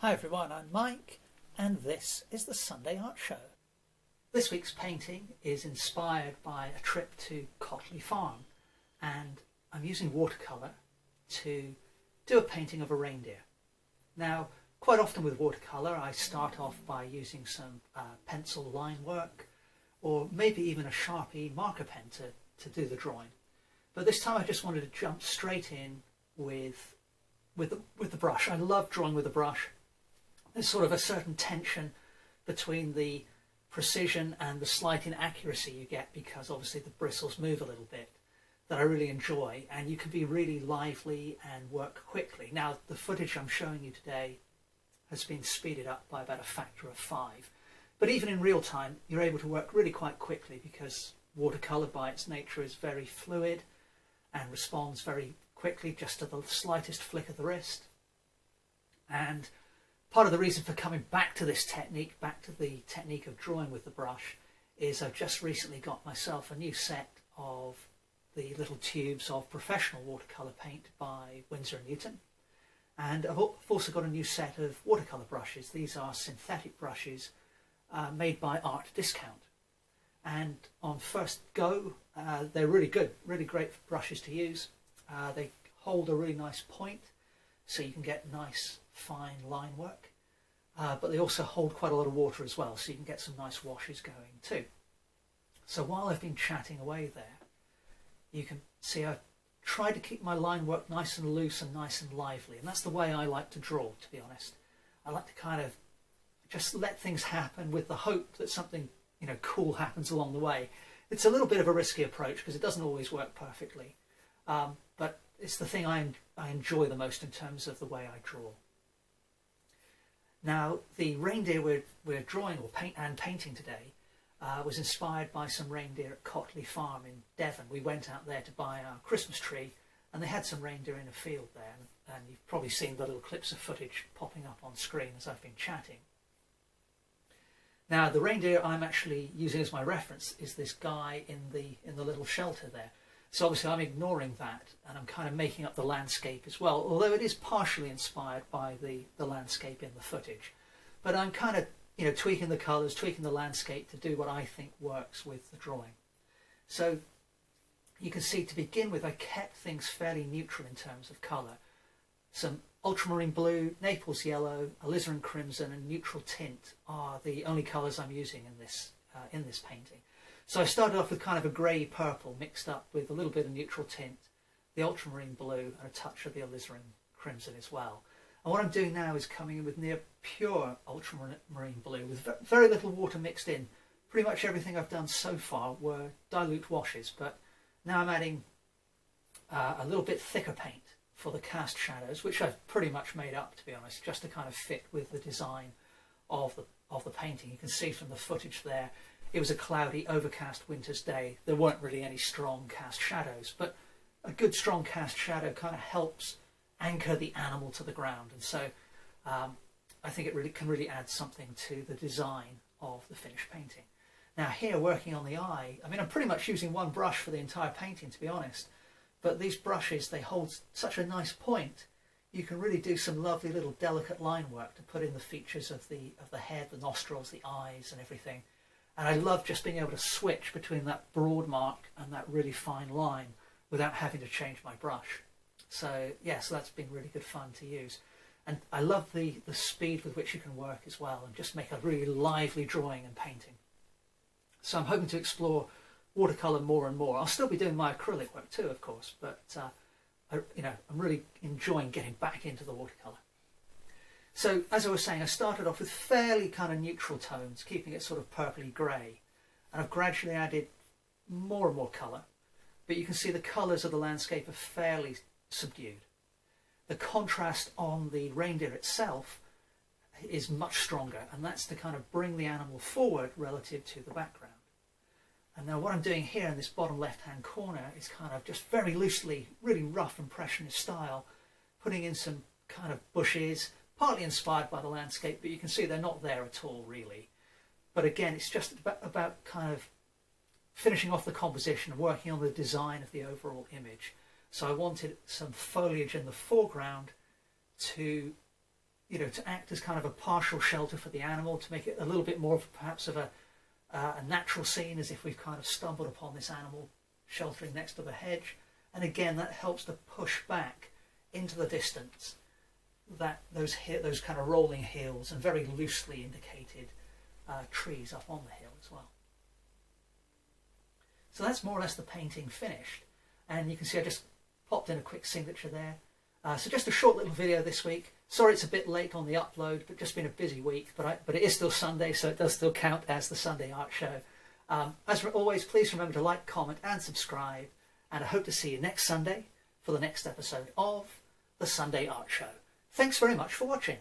Hi everyone, I'm Mike, and this is the Sunday Art Show. This week's painting is inspired by a trip to Cotley Farm, and I'm using watercolor to do a painting of a reindeer. Now, quite often with watercolor, I start off by using some pencil line work, or maybe even a Sharpie marker pen to do the drawing. But this time I just wanted to jump straight in with the brush. I love drawing with a brush. There's sort of a certain tension between the precision and the slight inaccuracy you get, because obviously the bristles move a little bit, that I really enjoy, and you can be really lively and work quickly. Now, the footage I'm showing you today has been speeded up by about a factor of 5, but even in real time you're able to work really quite quickly, because watercolor by its nature is very fluid and responds very quickly just to the slightest flick of the wrist. And part of the reason for coming back to this technique, back to the technique of drawing with the brush, is I've just recently got myself a new set of the little tubes of professional watercolour paint by Winsor & Newton. And I've also got a new set of watercolour brushes. These are synthetic brushes made by Art Discount. And on first go, they're really good, really great brushes to use. They hold a really nice point, so you can get nice fine line work, but they also hold quite a lot of water as well, so you can get some nice washes going too. So while I've been chatting away there, you can see I've tried to keep my line work nice and loose and nice and lively, and that's the way I like to draw, to be honest. I like to kind of just let things happen with the hope that something, you know, cool happens along the way. It's a little bit of a risky approach because it doesn't always work perfectly, but it's the thing I enjoy the most in terms of the way I draw. Now, the reindeer we're drawing and painting today was inspired by some reindeer at Cotley Farm in Devon. We went out there to buy our Christmas tree, and they had some reindeer in a field there, and you've probably seen the little clips of footage popping up on screen as I've been chatting. Now, the reindeer I'm actually using as my reference is this guy in the little shelter there. So obviously I'm ignoring that, and I'm kind of making up the landscape as well, although it is partially inspired by the landscape in the footage. But I'm kind of, you know, tweaking the colours, tweaking the landscape to do what I think works with the drawing. So you can see, to begin with, I kept things fairly neutral in terms of colour. Some ultramarine blue, Naples yellow, alizarin crimson and neutral tint are the only colours I'm using in this painting. So I started off with kind of a grey purple mixed up with a little bit of neutral tint, the ultramarine blue and a touch of the alizarin crimson as well. And what I'm doing now is coming in with near pure ultramarine blue with very little water mixed in. Pretty much everything I've done so far were dilute washes, but now I'm adding a little bit thicker paint for the cast shadows, which I've pretty much made up, to be honest, just to kind of fit with the design of the painting. You can see from the footage there, it was a cloudy, overcast winter's day. There weren't really any strong cast shadows, but a good strong cast shadow kind of helps anchor the animal to the ground. And so I think it can really add something to the design of the finished painting. Now here, working on the eye, I mean, I'm pretty much using one brush for the entire painting, to be honest, but these brushes, they hold such a nice point. You can really do some lovely little delicate line work to put in the features of the head, the nostrils, the eyes and everything. And I love just being able to switch between that broad mark and that really fine line without having to change my brush. So yeah, so that's been really good fun to use. And I love the speed with which you can work as well and just make a really lively drawing and painting. So I'm hoping to explore watercolour more and more. I'll still be doing my acrylic work too, of course, but I'm really enjoying getting back into the watercolour. So, as I was saying, I started off with fairly kind of neutral tones, keeping it sort of purpley grey, and I've gradually added more and more colour, but you can see the colours of the landscape are fairly subdued. The contrast on the reindeer itself is much stronger, and that's to kind of bring the animal forward relative to the background. And now what I'm doing here in this bottom left-hand corner is kind of just very loosely, really rough impressionist style, putting in some kind of bushes, partly inspired by the landscape, but you can see they're not there at all, really. But again, it's just about kind of finishing off the composition and working on the design of the overall image. So I wanted some foliage in the foreground to, you know, to act as kind of a partial shelter for the animal, to make it a little bit more of perhaps of a natural scene, as if we've kind of stumbled upon this animal sheltering next to the hedge. And again, that helps to push back into the distance that those kind of rolling hills and very loosely indicated trees up on the hill as well. So that's more or less the painting finished, and you can see I just popped in a quick signature there. So just a short little video this week. Sorry it's a bit late on the upload, but just been a busy week. But it is still Sunday, so it does still count as the Sunday Art Show. As always, please remember to like, comment and subscribe. And I hope to see you next Sunday for the next episode of the Sunday Art Show. Thanks very much for watching.